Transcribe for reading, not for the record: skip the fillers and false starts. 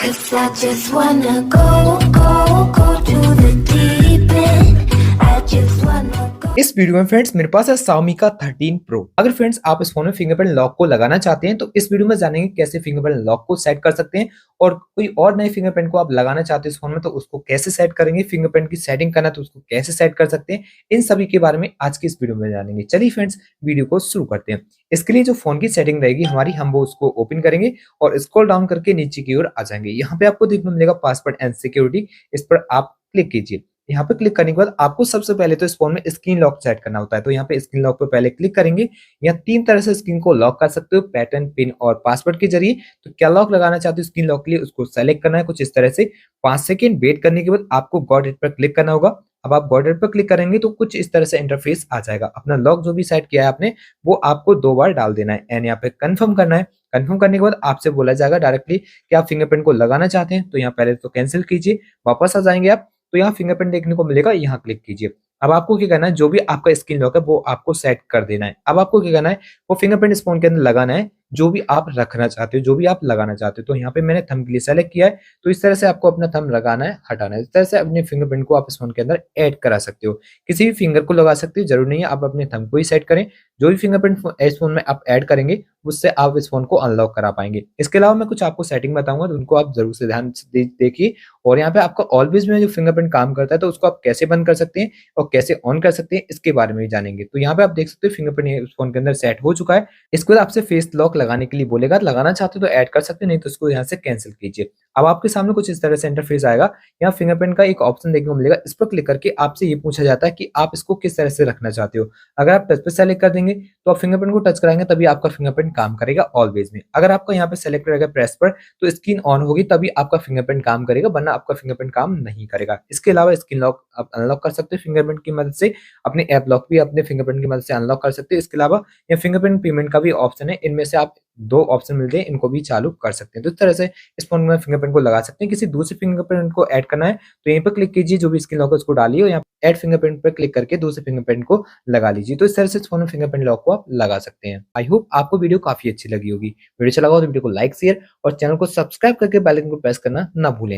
'Cause I just wanna go to the deep end. I just wanna go. इस video में friends मेरे पास है Xiaomi का 13 Pro। अगर फ्रेंड्स आप इस फोन में फिंगरप्रिंट लॉक को लगाना चाहते हैं तो इस वीडियो में जानेंगे कैसे फिंगरप्रिंट लॉक को सेट कर सकते हैं, और कोई और नए फिंगरप्रिंट को आप लगाना चाहते हैं इस फोन में तो उसको कैसे सेट करेंगे, फिंगरप्रिंट की सेटिंग करना है तो उसको कैसे सेट कर सकते हैं। इन सभी के बारे में आज की इस वीडियो में जानेंगे। चलिए फ्रेंड्स वीडियो को शुरू करते हैं। इसके लिए जो फोन की सेटिंग रहेगी हमारी, हम वो उसको ओपन करेंगे और स्क्रॉल डाउन करके नीचे की ओर आ जाएंगे। यहाँ पे आपको देखने को मिलेगा पासवर्ड एंड सिक्योरिटी, इस पर आप क्लिक कीजिए। यहाँ पे क्लिक करने के बाद आपको सबसे पहले तो इस फोन में स्क्रीन लॉक सेट करना होता है, तो यहाँ पे स्क्रीन लॉक पे पहले क्लिक करेंगे। यहाँ 3 तरह से स्क्रीन को लॉक कर सकते हो, पैटर्न, पिन और पासवर्ड के जरिए। तो क्या लॉक लगाना चाहते हो स्क्रीन लॉक के लिए, उसको सेलेक्ट करना है कुछ इस तरह से। 5 सेकंड वेट करने के बाद आपको गॉट इट पर क्लिक करना होगा। अब आप गॉट इट पर क्लिक करेंगे तो कुछ इस तरह से इंटरफेस आ जाएगा। अपना लॉक जो भी सेट किया है आपने वो आपको 2 बार डाल देना है एंड यहाँ पे कंफर्म करना है। कंफर्म करने के बाद आपसे बोला जाएगा डायरेक्टली कि आप फिंगरप्रिंट को लगाना चाहते हैं, तो यहाँ पहले तो कैंसिल कीजिए, वापस आ जाएंगे आप तो यहाँ फिंगरप्रिंट देखने को मिलेगा, यहाँ क्लिक कीजिए। अब आपको क्या करना है, जो भी आपका स्क्रीन लॉक है वो आपको सेट कर देना है। अब आपको क्या करना है, वो फिंगरप्रिंट इस फोन के अंदर लगाना है जो भी आप रखना चाहते हो, जो भी आप लगाना चाहते हो। तो यहाँ पे मैंने थंब के लिए सेलेक्ट किया है, तो इस तरह से आपको अपना थंब लगाना है, हटाना है। इस तरह से अपने फिंगरप्रिंट को आप इस फोन के अंदर ऐड करा सकते हो। किसी भी फिंगर को लगा सकते हो, जरूरी नहीं है आप अपने थंब को ही सेट करें। जो भी फिंगरप्रिंट इस फोन में आप ऐड करेंगे उससे आप इस फोन को अनलॉक करा पाएंगे। इसके अलावा मैं कुछ आपको सेटिंग बताऊंगा तो उनको आप जरूर से ध्यान से देखिए। और यहाँ पे आपका ऑलवेज में जो फिंगरप्रिंट काम करता है तो उसको आप कैसे बंद कर सकते हैं और कैसे ऑन कर सकते हैं इसके बारे में भी जानेंगे। तो यहाँ पे आप देख सकते हो फिंगरप्रिंट उस फोन के अंदर सेट हो चुका है। इसके बाद आपसे फेस लॉक लगाने के लिए बोलेगा, लगाना चाहते हो तो ऐड कर सकते हैं, नहीं तो उसको यहाँ से कैंसिल कीजिए। अब आपके सामने कुछ इस तरह से इंटरफेस आएगा। यहाँ फिंगरप्रिंट का एक ऑप्शन देखने को मिलेगा, इस पर क्लिक करके आपसे ये पूछा जाता है कि आप इसको किस तरह से रखना चाहते हो। अगर आप टच पे सेलेक्ट कर देंगे तो आप फिंगरप्रिंट को टच कराएंगे तभी आपका फिंगरप्रिंट काम करेगा ऑलवेज में। अगर आपका यहाँ पे सेलेक्ट रहेगा प्रेस पर तो स्क्रीन ऑन होगी तभी आपका फिंगरप्रिंट काम करेगा, वरना आपका फिंगरप्रिंट काम नहीं करेगा। इसके अलावा स्क्रीन लॉक आप अनलॉक कर सकते हो फिंगरप्रिंट की मदद से, अपने ऐप लॉक भी अपने फिंगरप्रिंट की मदद से अनलॉक कर सकते हो। इसके अलावा ये फिंगरप्रिंट पेमेंट का भी ऑप्शन है, इनमें से आप 2 ऑप्शन मिलते हैं, इनको भी चालू कर सकते हैं। तो इस तरह से इस फोन में फिंगरप्रिंट को लगा सकते हैं। किसी दूसरे फिंगरप्रिंट को ऐड करना है तो यहीं पर क्लिक कीजिए, जो भी स्क्रीन लॉक है उसको डालिए और यहाँ ऐड फिंगरप्रिंट पर क्लिक करके दूसरे फिंगरप्रिंट को लगा लीजिए। तो इस तरह से इस फोन में फिंगरप्रिंट लॉक को आप लगा सकते हैं। आई होप आपको वीडियो काफी अच्छी लगी होगी। वीडियो अच्छा लगा हो तो वीडियो को लाइक, शेयर और चैनल को सब्सक्राइब करके बेल आइकन को प्रेस करना ना भूलें।